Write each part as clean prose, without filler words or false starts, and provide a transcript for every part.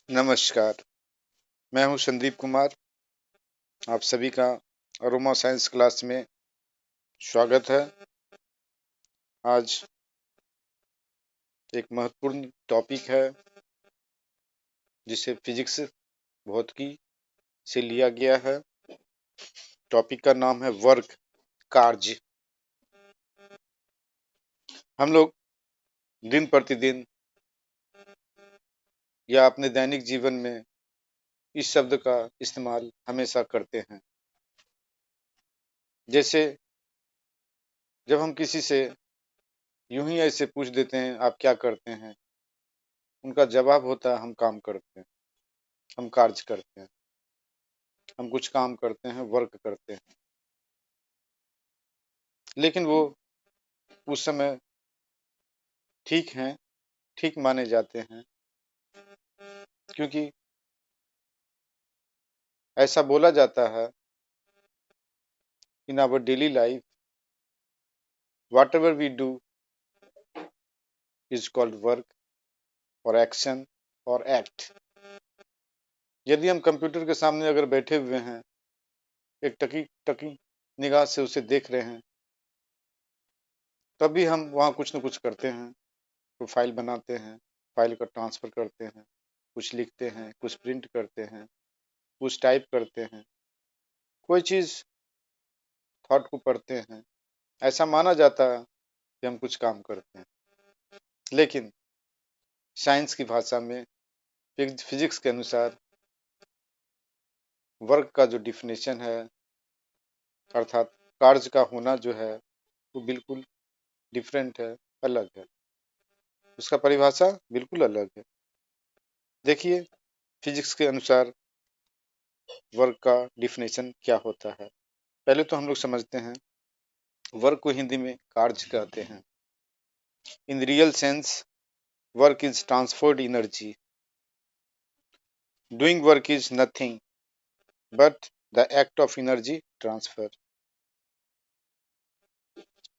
नमस्कार, मैं हूं संदीप कुमार। आप सभी का अरोमा साइंस क्लास में स्वागत है। आज एक महत्वपूर्ण टॉपिक है जिसे फिजिक्स भौतिकी से लिया गया है। टॉपिक का नाम है वर्क, कार्य। हम लोग दिन प्रतिदिन या अपने दैनिक जीवन में इस शब्द का इस्तेमाल हमेशा करते हैं। जैसे जब हम किसी से यूं ही ऐसे पूछ देते हैं आप क्या करते हैं, उनका जवाब होता है हम काम करते हैं, हम कार्य करते हैं, हम कुछ काम करते हैं, वर्क करते हैं। लेकिन वो उस समय ठीक हैं, ठीक माने जाते हैं, क्योंकि ऐसा बोला जाता है in our daily life whatever we do is called work or action or act। यदि हम कंप्यूटर के सामने अगर बैठे हुए हैं, एक टकी टकी निगाह से उसे देख रहे हैं, तब भी हम वहाँ कुछ न कुछ करते हैं। तो फाइल बनाते हैं, फाइल का ट्रांसफर करते हैं, कुछ लिखते हैं, कुछ प्रिंट करते हैं, कुछ टाइप करते हैं, कोई चीज़ थॉट को पढ़ते हैं। ऐसा माना जाता है कि हम कुछ काम करते हैं। लेकिन साइंस की भाषा में, फिजिक्स के अनुसार, वर्क का जो डिफिनेशन है, अर्थात कार्य का होना जो है, वो बिल्कुल डिफरेंट है, अलग है। उसका परिभाषा बिल्कुल अलग है। देखिए फिजिक्स के अनुसार वर्क का डिफिनेशन क्या होता है। पहले तो हम लोग समझते हैं वर्क को हिंदी में कार्य कहते हैं। In real sense work is transferred energy. Doing work is nothing but the act of energy transfer.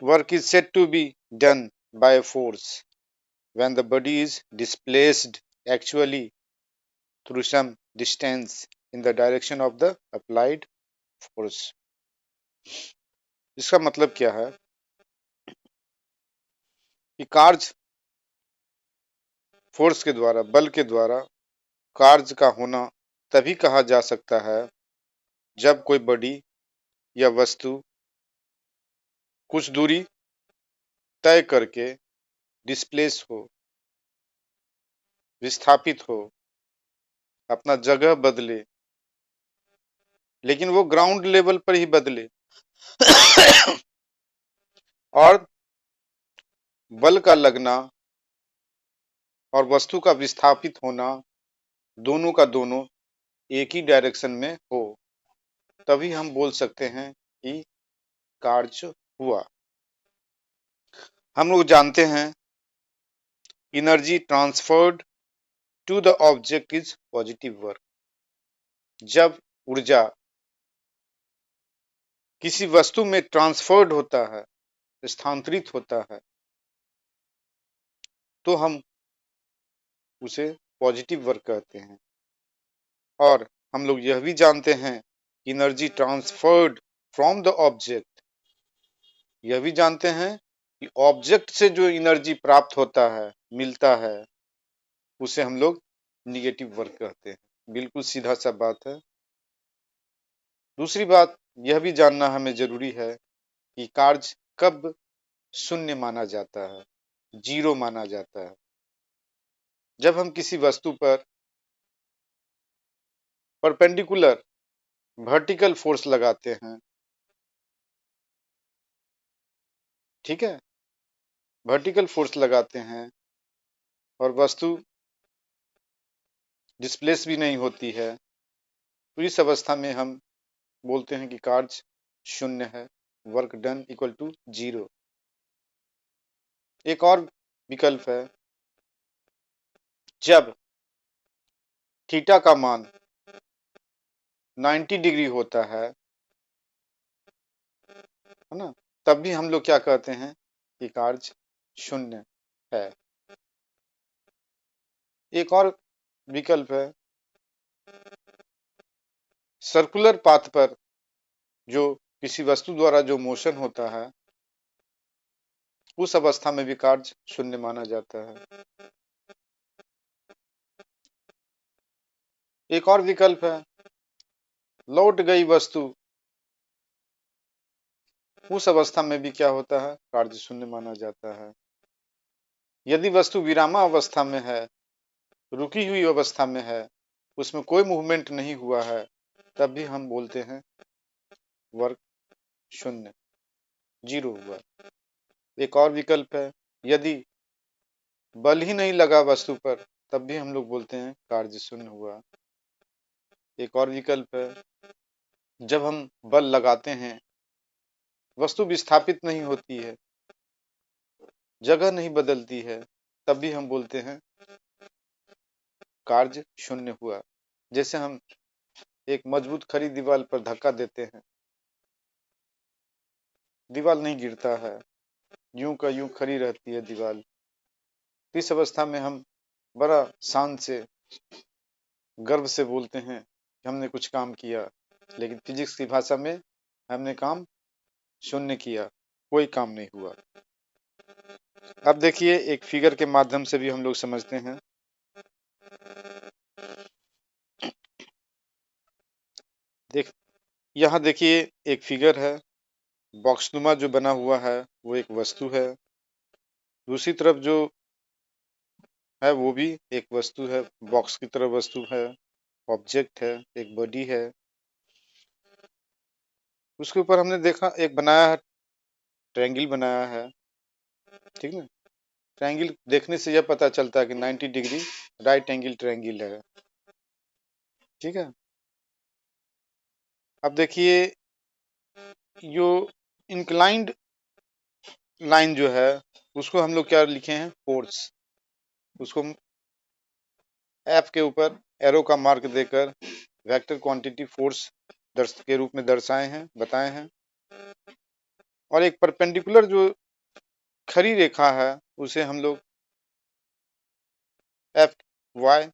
Work is said to be done by a force when the body is displaced actually through some distance in the direction of the applied force। इसका मतलब क्या है कि कार्य force के द्वारा, बल के द्वारा कार्य का होना तभी कहा जा सकता है जब कोई बॉडी या वस्तु कुछ दूरी तय करके डिस्प्लेस हो, विस्थापित हो, अपना जगह बदले, लेकिन वो ग्राउंड लेवल पर ही बदले। और बल का लगना और वस्तु का विस्थापित होना दोनों का दोनों एक ही डायरेक्शन में हो, तभी हम बोल सकते हैं कि कार्य हुआ। हम लोग जानते हैं energy transferred to the object is positive work. जब ऊर्जा किसी वस्तु में ट्रांसफर्ड होता है, स्थानांतरित होता है, तो हम उसे पॉजिटिव वर्क कहते हैं। और हम लोग यह भी जानते हैं energy transferred from the object, यह भी जानते हैं कि ऑब्जेक्ट से जो एनर्जी प्राप्त होता है, मिलता है, उसे हम लोग निगेटिव वर्क कहते हैं। बिल्कुल सीधा सा बात है। दूसरी बात यह भी जानना हमें जरूरी है कि कार्य कब शून्य माना जाता है, जीरो माना जाता है। जब हम किसी वस्तु पर परपेंडिकुलर वर्टिकल फोर्स लगाते हैं, ठीक है, वर्टिकल फोर्स लगाते हैं और वस्तु डिस्प्लेस भी नहीं होती है, तो इस अवस्था में हम बोलते हैं कि कार्य शून्य है, work done equal to zero. एक और विकल्प है, जब थीटा का मान 90 डिग्री होता है ना, तब भी हम लोग क्या कहते हैं कि कार्य शून्य है। एक और विकल्प है सर्कुलर पाथ पर जो किसी वस्तु द्वारा जो मोशन होता है उस अवस्था में भी कार्य शून्य माना जाता है। एक और विकल्प है लौट गई वस्तु, उस अवस्था में भी क्या होता है, कार्य शून्य माना जाता है। यदि वस्तु विरामा अवस्था में है, रुकी हुई अवस्था में है, उसमें कोई मूवमेंट नहीं हुआ है, तब भी हम बोलते हैं वर्क शून्य, जीरो हुआ। एक और विकल्प है यदि बल ही नहीं लगा वस्तु पर, तब भी हम लोग बोलते हैं कार्य शून्य हुआ। एक और विकल्प है जब हम बल लगाते हैं, वस्तु विस्थापित नहीं होती है, जगह नहीं बदलती है, तब भी हम बोलते हैं कार्य शून्य हुआ। जैसे हम एक मजबूत खड़ी दीवार पर धक्का देते हैं, दीवार नहीं गिरता है, यूं का यूं खड़ी रहती है दीवार। इस अवस्था में हम बड़ा शान से, गर्व से बोलते हैं कि हमने कुछ काम किया, लेकिन फिजिक्स की भाषा में हमने काम शून्य किया, कोई काम नहीं हुआ। अब देखिए एक फिगर के माध्यम से भी हम लोग समझते हैं। देख यहाँ देखिए एक फिगर है, बॉक्सनुमा जो बना हुआ है वो एक वस्तु है, दूसरी तरफ जो है वो भी एक वस्तु है, बॉक्स की तरह वस्तु है, ऑब्जेक्ट है, एक बॉडी है। उसके ऊपर हमने देखा एक बनाया है, ट्रायंगल बनाया है, ठीक है। ट्रायंगल देखने से यह पता चलता है कि 90 डिग्री राइट एंगल ट्रायंगल है, ठीक है। अब देखिए जो इंक्लाइंड लाइन जो है उसको हम लोग क्या लिखे हैं, फोर्स। उसको एफ के ऊपर एरो का मार्क देकर वेक्टर क्वांटिटी फोर्स के रूप में दर्शाए हैं, बताए हैं। और एक परपेंडिकुलर जो खड़ी रेखा है उसे हम लोग एफ वाई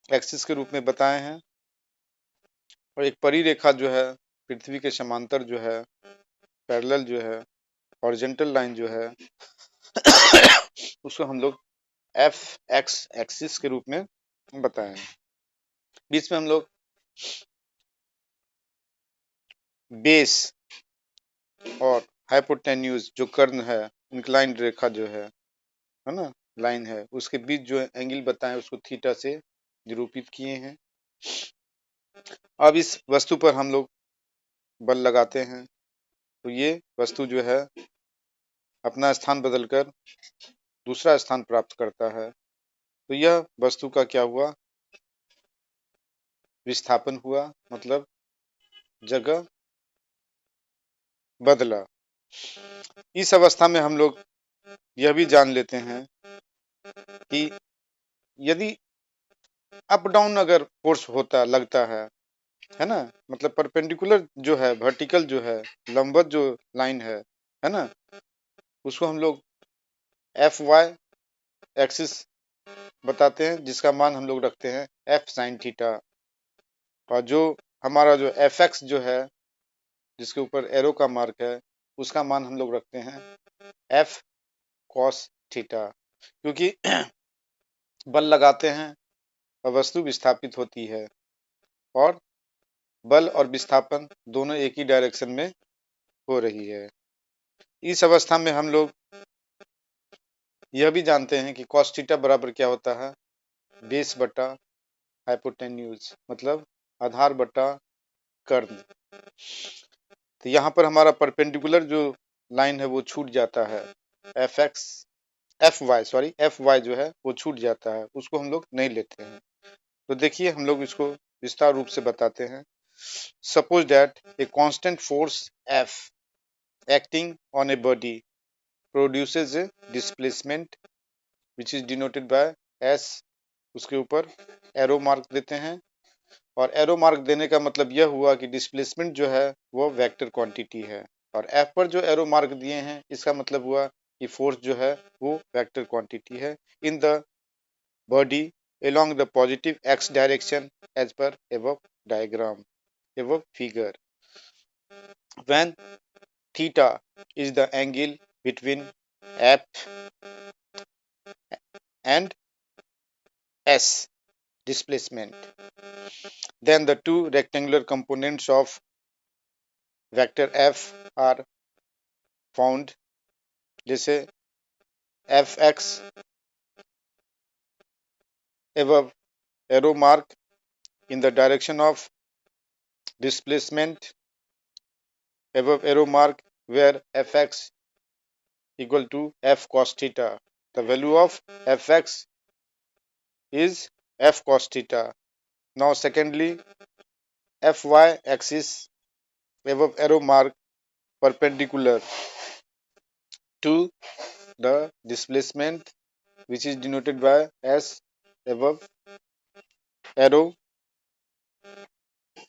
एक्सिस के रूप में बताए हैं। और एक परी रेखा जो है पृथ्वी के समांतर जो है, पैरेलल जो है, हॉरिजॉन्टल लाइन जो है उसको हम लोग एफ एक्स एक्सिस के रूप में बताए हैं। बीच में हम लोग बेस और हाइपोटेन्यूज जो कर्ण है, इंक्लाइंड रेखा जो है ना, लाइन है, उसके बीच जो एंगल बताए उसको थीटा से निरूपित किए हैं। अब इस वस्तु पर हम लोग बल लगाते हैं तो ये वस्तु जो है अपना स्थान बदलकर दूसरा स्थान प्राप्त करता है, तो यह वस्तु का क्या हुआ, विस्थापन हुआ, मतलब जगह बदला। इस अवस्था में हम लोग यह भी जान लेते हैं कि यदि अप डाउन अगर फोर्स होता लगता है ना, मतलब परपेंडिकुलर जो है, वर्टिकल जो है, लंबवत जो लाइन है ना, उसको हम लोग एफ वाई एक्सिस बताते हैं, जिसका मान हम लोग रखते हैं एफ साइन थीटा। और जो हमारा जो एफ एक्स जो है जिसके ऊपर एरो का मार्क है, उसका मान हम लोग रखते हैं एफ कॉस थीटा। क्योंकि बल लगाते हैं और वस्तु विस्थापित होती है, और बल और विस्थापन दोनों एक ही डायरेक्शन में हो रही है। इस अवस्था में हम लोग यह भी जानते हैं कि cos थीटा बराबर क्या होता है, बेस बटा हाइपोटेन्यूज, मतलब आधार बटा कर्ण। तो यहाँ पर हमारा परपेंडिकुलर जो लाइन है वो छूट जाता है, एफ वाई जो है वो छूट जाता है, उसको हम लोग नहीं लेते हैं। तो देखिए हम लोग इसको विस्तार रूप से बताते हैं। Suppose that a constant force F acting on a body produces a displacement which is denoted by s। उसके ऊपर एरो मार्क देते हैं, और एरो मार्क देने का मतलब यह हुआ कि डिस्प्लेसमेंट जो है वो वेक्टर क्वांटिटी है, और एफ पर जो एरो मार्क दिए हैं इसका मतलब हुआ कि फोर्स जो है वो वेक्टर क्वांटिटी है in the body along the positive x direction as per above diagram, above figure. When theta is the angle between F and S displacement, then the two rectangular components of vector F are found. जैसे Fx above arrow mark in the direction of displacement above arrow mark, where Fx equal to F cos theta. The value of Fx is F cos theta. Now secondly, Fy axis above arrow mark perpendicular to the displacement, which is denoted by S above arrow,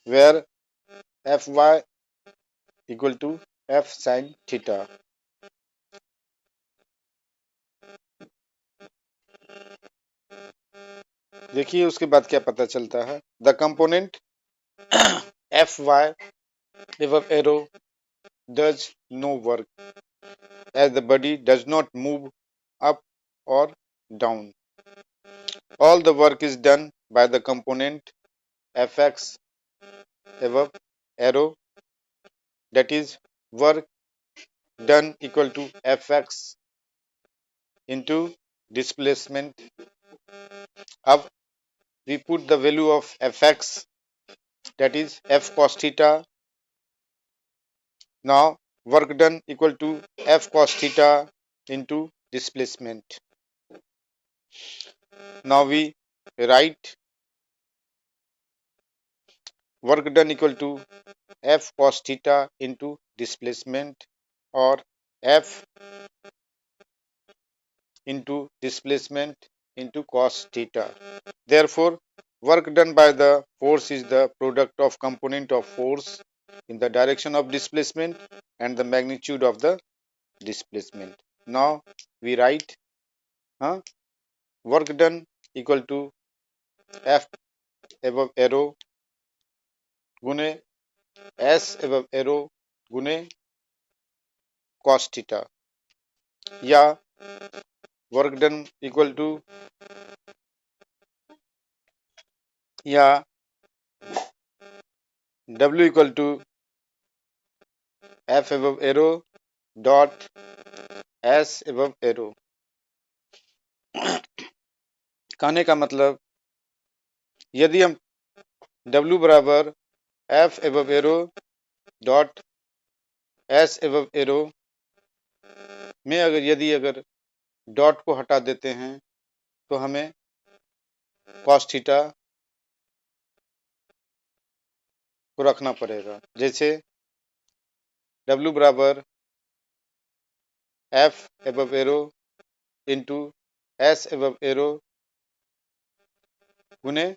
where Fy equal to F sin theta. देखिए उसके बाद क्या पता चलता है. The component Fy above arrow does no work, as the body does not move up or down. All the work is done by the component Fx above arrow, that is work done equal to Fx into displacement. अब we put the value of Fx, that is F cos theta. Now work done equal to F cos theta into displacement. Now we write work done equal to F cos theta into displacement, or F into displacement into cos theta. Therefore, work done by the force is the product of component of force in the direction of displacement and the magnitude of the displacement. Now we write work done equal to F above arrow गुने S above arrow गुने cos theta, या work done equal to या W equal to F above arrow dot S above arrow. कहने का मतलब यदि हम W बराबर F above arrow dot S above arrow में अगर डॉट को हटा देते हैं तो हमें cos थीटा को रखना पड़ेगा. जैसे W बराबर F above arrow into S above arrow गुने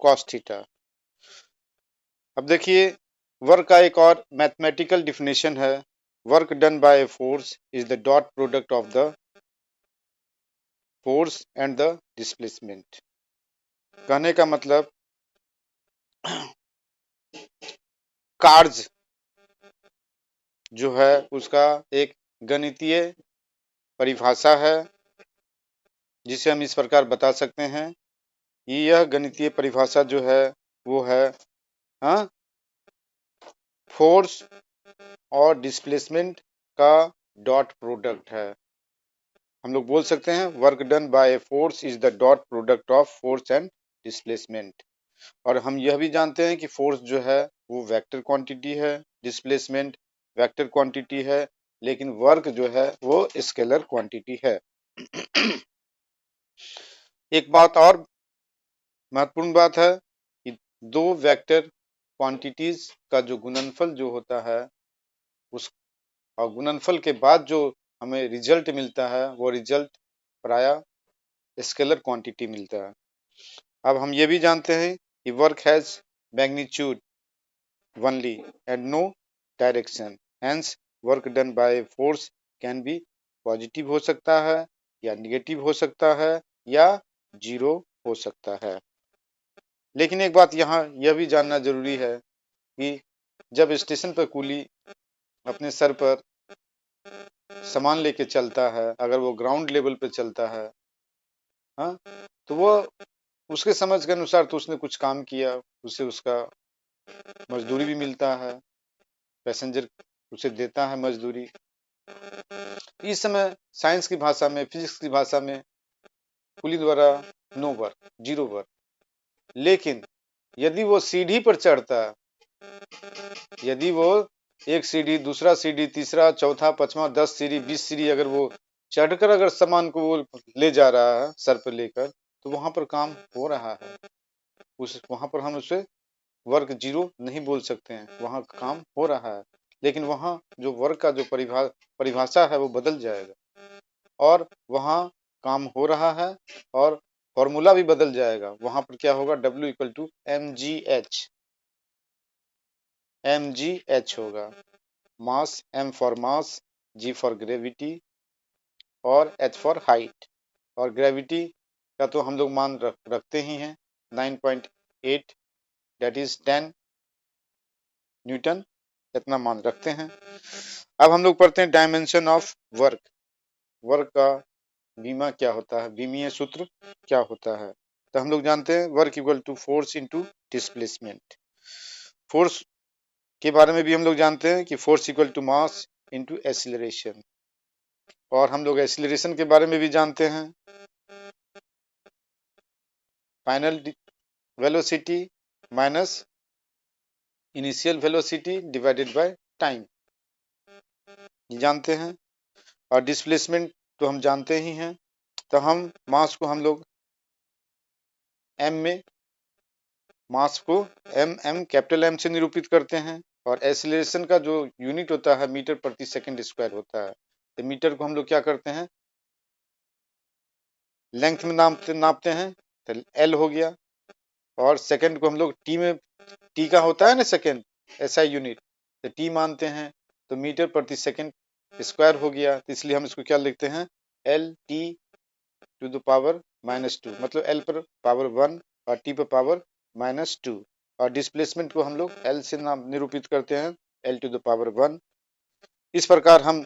cos थीटा. अब देखिए वर्क का एक और मैथमेटिकल डिफिनेशन है. Work done bye a force is the dot product of the force and the displacement. कहने का मतलब कार्य जो है उसका एक गणितीय परिभाषा है, जिसे हम इस प्रकार बता सकते हैं. यह गणितीय परिभाषा जो है वो है फोर्स और डिस्प्लेसमेंट का डॉट प्रोडक्ट है. हम लोग बोल सकते हैं work done bye a force is the dot product of force and displacement. और हम यह भी जानते हैं कि फोर्स जो है वो वेक्टर क्वांटिटी है, डिस्प्लेसमेंट वेक्टर क्वांटिटी है, लेकिन वर्क जो है वो स्केलर क्वांटिटी है. एक बात और महत्वपूर्ण बात है कि दो वेक्टर क्वांटिटीज का जो गुणनफल जो होता है उस और गुणनफल के बाद जो हमें रिजल्ट मिलता है वो रिजल्ट प्रायः स्केलर क्वांटिटी मिलता है. अब हम ये भी जानते हैं कि work has magnitude only and no direction, hence work done by force can be positive हो सकता है या निगेटिव हो सकता है या 0 हो सकता है। लेकिन एक बात यहाँ यह भी जानना जरूरी है कि जब स्टेशन पर कूली अपने सर पर सामान लेके चलता है, अगर वो ग्राउंड लेवल पे चलता है, हाँ, तो वो उसके समझ के अनुसार तो उसने कुछ काम किया, उसे उसका मजदूरी भी मिलता है, पैसेंजर उसे देता है मजदूरी। इस समय साइंस की भाषा में, फिजिक्स की भाषा में कुली द्वारा नो वर्क, 0 वर्क। लेकिन यदि वो सीढ़ी पर चढ़ता, यदि वो एक सीढ़ी, दूसरा सीढ़ी, तीसरा, चौथा, पांचवा, 10 सीढ़ी, 20 सीढ़ी अगर वो चढ़कर अगर सामान को वो ले जा रहा है सर पर लेकर, तो वहां पर काम हो रहा है। उस वहां पर हम उसे वर्क 0 नहीं बोल सकते हैं, वहां काम हो रहा है। लेकिन वहां जो वर्क का जो परिभाषा है वो बदल जाएगा और वहां काम हो रहा है और फॉर्मूला भी बदल जाएगा। वहां पर क्या होगा, W इक्वल टू mgh होगा। मास, M for mass, G for gravity और H फॉर हाइट। और ग्रेविटी का तो हम लोग मान रखते ही हैं 9.8, दैट इज 10 न्यूटन, इतना मान रखते हैं। अब हम लोग पढ़ते हैं डायमेंशन ऑफ वर्क। वर्क का बीमा क्या होता है, बीमीय सूत्र क्या होता है। तो हम लोग जानते हैं work equal to force into displacement. Force के बारे में भी हम लोग जानते हैं कि force equal to mass into acceleration. और हम लोग एक्सीलरेशन के बारे में भी जानते हैं, final velocity minus initial velocity divided by time, जानते हैं। और डिस्प्लेसमेंट तो हम जानते ही हैं। तो हम मास को हम लोग एम में, मास को एम कैपिटल एम से निरूपित करते हैं। और एक्सीलरेशन का जो यूनिट होता है मीटर प्रति सेकंड स्क्वायर होता है। तो मीटर को हम लोग क्या करते हैं, लेंथ में नापते हैं, तो एल हो गया। और सेकंड को हम लोग टी में, टी का होता है ना सेकंड, ऐसा यूनिट, तो टी मानते हैं, तो मीटर प्रति सेकंड स्क्वायर हो गया। तो इसलिए हम इसको क्या लिखते हैं, L T to the power -2, मतलब एल पर पावर 1 और टी पर पावर -2। और डिस्प्लेसमेंट को हम लोग एल से नाम निरूपित करते हैं, एल टू द पावर 1। इस प्रकार हम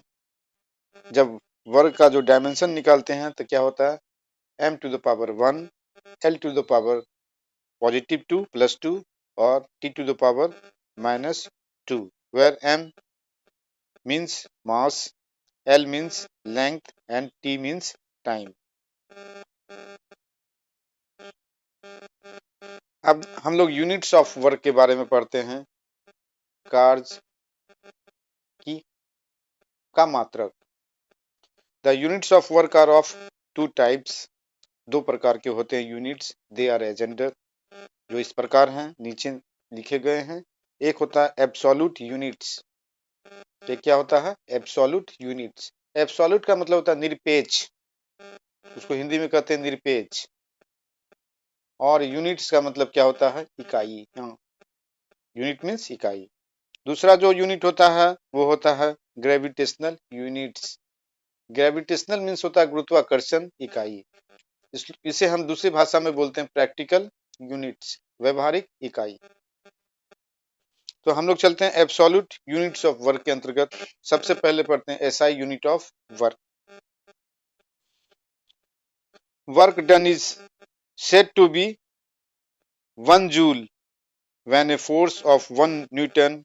जब वर्ग का जो डायमेंशन निकालते हैं तो क्या होता है, m to the power 1, l to the power +2 +2 और t to the power -2, where m means mass, l means length and t means time। अब हम लोग यूनिट्स ऑफ वर्क के बारे में पढ़ते हैं। कार्य की का मात्रक। The units of work are of 2 types, 2 प्रकार के होते हैं यूनिट्स। दे आर एजेंडर, जो इस प्रकार हैं, नीचे लिखे गए हैं। एक होता है एब्सोल्यूट यूनिट्स। ये क्या होता है, एब्सोल्यूट यूनिट्स। एब्सोल्यूट का मतलब होता है निरपेक्ष, उसको हिंदी में कहते हैं निरपेक्ष। और यूनिट्स का मतलब क्या होता है, इकाई। यूनिट मीन्स इकाई। दूसरा जो यूनिट होता है वो होता है ग्रेविटेशनल यूनिट्स। ग्रेविटेशनल मीन्स होता है गुरुत्वाकर्षण इकाई। इसे हम दूसरी भाषा में बोलते हैं प्रैक्टिकल यूनिट्स, व्यवहारिक इकाई। तो हम लोग चलते हैं एब्सोल्यूट यूनिट्स ऑफ वर्क के अंतर्गत। सबसे पहले पढ़ते हैं SI unit of work. Work done is said to be 1 joule when a force of 1 Newton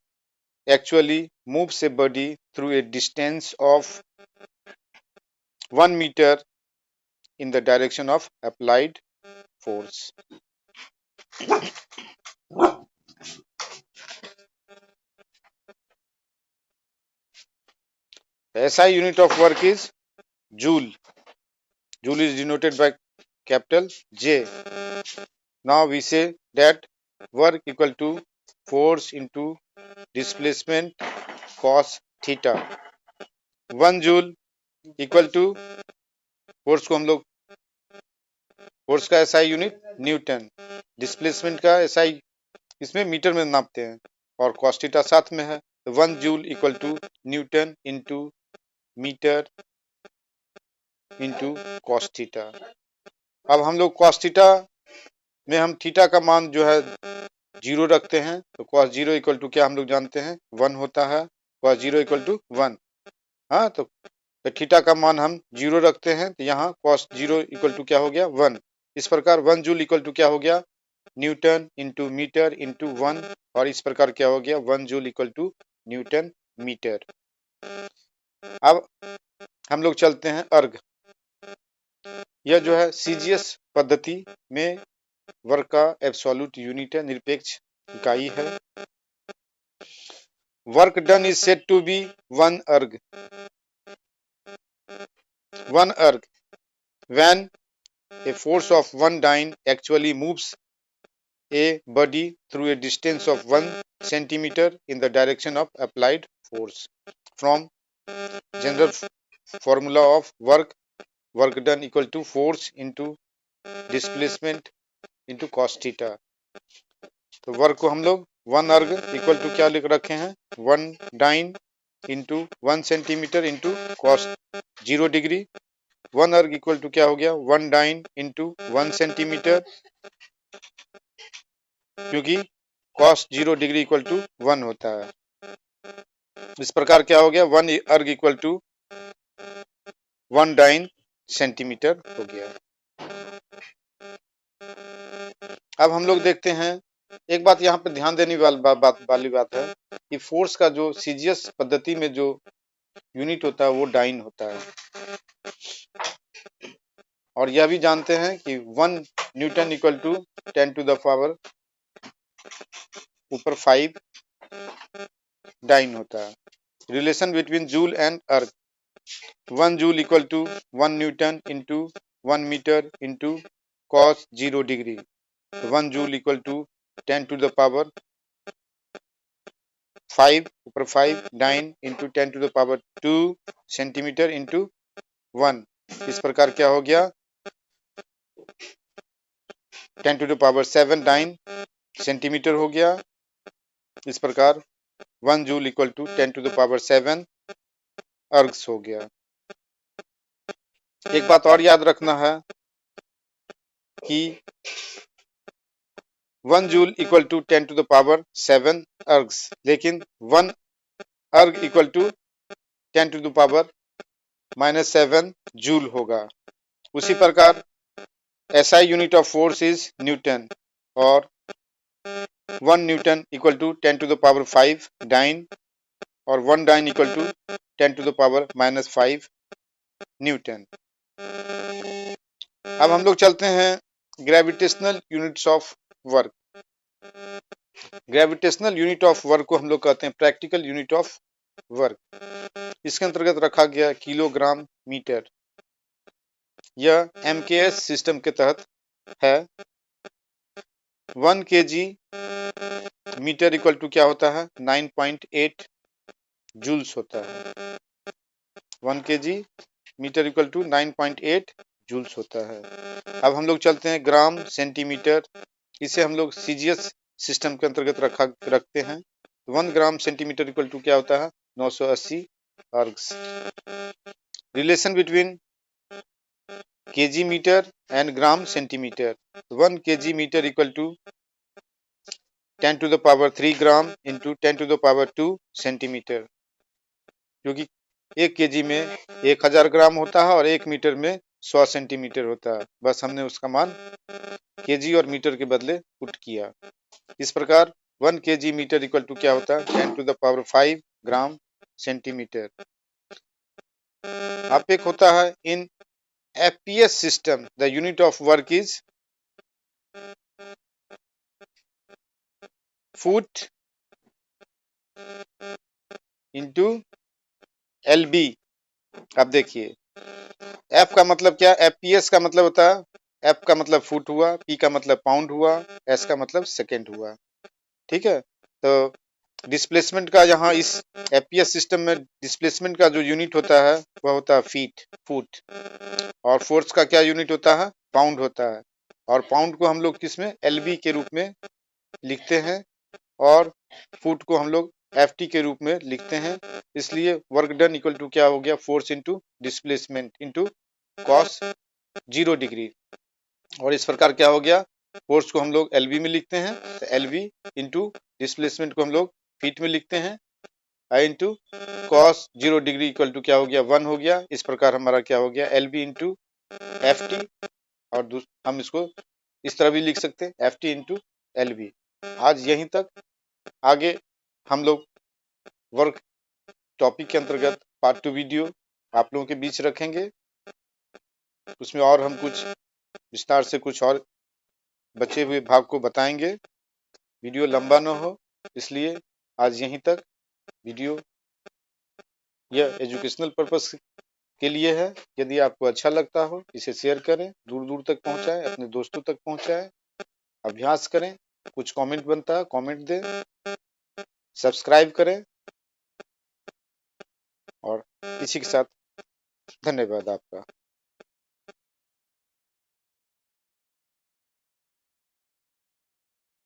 actually moves a body through a distance of 1 meter in the direction of applied force। SI unit of work is joule. Joule is denoted by capital J. Now we say that work equal to force into displacement cos theta। 1 joule equal to, force को हम लोग, force का SI unit newton, displacement का SI इसमें metre में नापते हैं और कॉस थीटा साथ में है। तो 1 joule equal to newton into metre into cos theta. अब हम लोग cos थीटा में हम थीटा का मान जो है 0 रखते हैं, तो cos 0 इक्वल टू क्या हम लोग जानते हैं 1 होता है, cos 0 इक्वल टू 1। हाँ, तो थीटा का मान हम 0 रखते हैं, तो यहाँ cos 0 इक्वल टू क्या हो गया 1। इस प्रकार 1 जूल इक्वल टू क्या हो गया न्यूटन इंटू मीटर इंटू 1, और इस प्रकार क्या हो गया 1 joule equal to newton metre. अब हम लोग चलते हैं अर्ग। यह जो है सीजीएस पद्धति में वर्क का एब्सोल्यूट यूनिट है, निरपेक्ष इकाई है। Work done is said to be 1 erg. 1 अर्ग when a force of 1 dyne actually moves a body through a distance of 1 centimeter in the direction of applied force. From general formula of work done equal to force into displacement into cos theta। तो work को हम लोग 1 erg equal to क्या लिख रखे हैं 1 dyne into 1 centimetre into cos 0 degree. 1 erg equal to क्या हो गया 1 डाइन इंटू 1 सेंटीमीटर, क्योंकि cos 0 डिग्री इक्वल टू 1 होता है। इस प्रकार क्या हो गया 1 erg equal to 1 dine centimetre हो गया। अब हम लोग देखते हैं, एक बात यहाँ पे ध्यान देने वाली बात है कि फोर्स का जो सीजीएस पद्धति में जो यूनिट होता है वो डाइन होता है, और यह भी जानते हैं कि 1 newton equal to 10 to the power ऊपर 5 डाइन होता है। Relation between joule and erg, 1 joule equal to 1 newton into 1 metre into cos 0 degree. 1 joule equal to 10 to the power 5 ऊपर 5 dyne into 10 to the power 2 centimetre into 1। इस प्रकार क्या हो गया 10 to the power 7 dyne centimetre हो गया। इस प्रकार 1 joule equal to 10 to the power 7 ergs हो गया। एक बात और याद रखना है कि 1 joule equal to 10 to the power 7 ergs, लेकिन 1 erg equal to 10 to the power -7 joule होगा। उसी प्रकार SI unit of force is newton, और 1 newton equal to 10 to the power 5 dyne, और 1 dyne equal to 10 to the power -5 newton. अब हम लोग चलते हैं gravitational units of work. Gravitational unit of work को हम लोग कहते हैं प्रैक्टिकल यूनिट ऑफ वर्क। इसके अंतर्गत रखा गया किलोग्राम मीटर। यह MKS सिस्टम के तहत है। 1 kg मीटर इक्वल टू क्या होता है 9.8 जूल्स होता है। 1 kg metre equal to 9.8 joules होता है। अब हम लोग चलते हैं ग्राम सेंटीमीटर। इसे हम लोग सीजीएस सिस्टम के अंतर्गत रखते हैं। 1 ग्राम सेंटीमीटर इक्वल टू क्या होता है 980 ergs. Relation between kg metre and gram centimetre, 1 kg metre equal to 10 to the power 3 gram into 10 to the power 2 centimetre, क्योंकि 1 kg में 1000 ग्राम होता है और 1 मीटर में 100 सेंटीमीटर होता है। बस हमने उसका मान केजी और मीटर के बदले पुट किया। इस प्रकार 1 kg मीटर इक्वल टू क्या होता है 10 to the power 5 gram centimetre. अब एक होता है इन FPS system, the unit of work is foot into LB। अब देखिए F का मतलब क्या, FPS का मतलब होता है, F का मतलब फुट हुआ, P का मतलब पाउंड हुआ, S का मतलब सेकेंड हुआ। ठीक है, तो डिस्प्लेसमेंट का यहाँ इस FPS सिस्टम में डिस्प्लेसमेंट का जो यूनिट होता है वह होता है फीट, फुट, और फोर्स का क्या यूनिट होता है पाउंड होता है, और पाउंड को हम लोग किसमें LB के रूप में लिखते हैं, और फुट को हम लोग FT के रूप में लिखते हैं। इसलिए वर्क डन इक्वल टू क्या हो गया force into displacement into cos 0 degree. और इस प्रकार क्या हो गया, फोर्स को हम लोग LV में लिखते हैं, तो LV इंटू डिस्प्लेसमेंट को हम लोग फीट में लिखते हैं, I into cos 0 degree equal to क्या हो गया, 1 हो गया। इस प्रकार हमारा क्या हो गया, LV इंटू FT, और हम इसको इस तरह भी लिख सकते हैं, FT इंटू LV। आज यहीं तक, आगे हम लोग वर्क टॉपिक के अंतर्गत पार्ट 2 वीडियो आप लोगों के बीच रखेंगे। उसमें और हम कुछ विस्तार से कुछ और बचे हुए भाग को बताएंगे, वीडियो लंबा न हो इसलिए आज यहीं तक। वीडियो यह एजुकेशनल पर्पस के लिए है। यदि आपको अच्छा लगता हो इसे शेयर करें, दूर दूर तक पहुंचाएं, अपने दोस्तों तक पहुंचाएं, अभ्यास करें, कुछ कमेंट बनता है कमेंट दें, सब्सक्राइब करें, और इसी के साथ धन्यवाद आपका।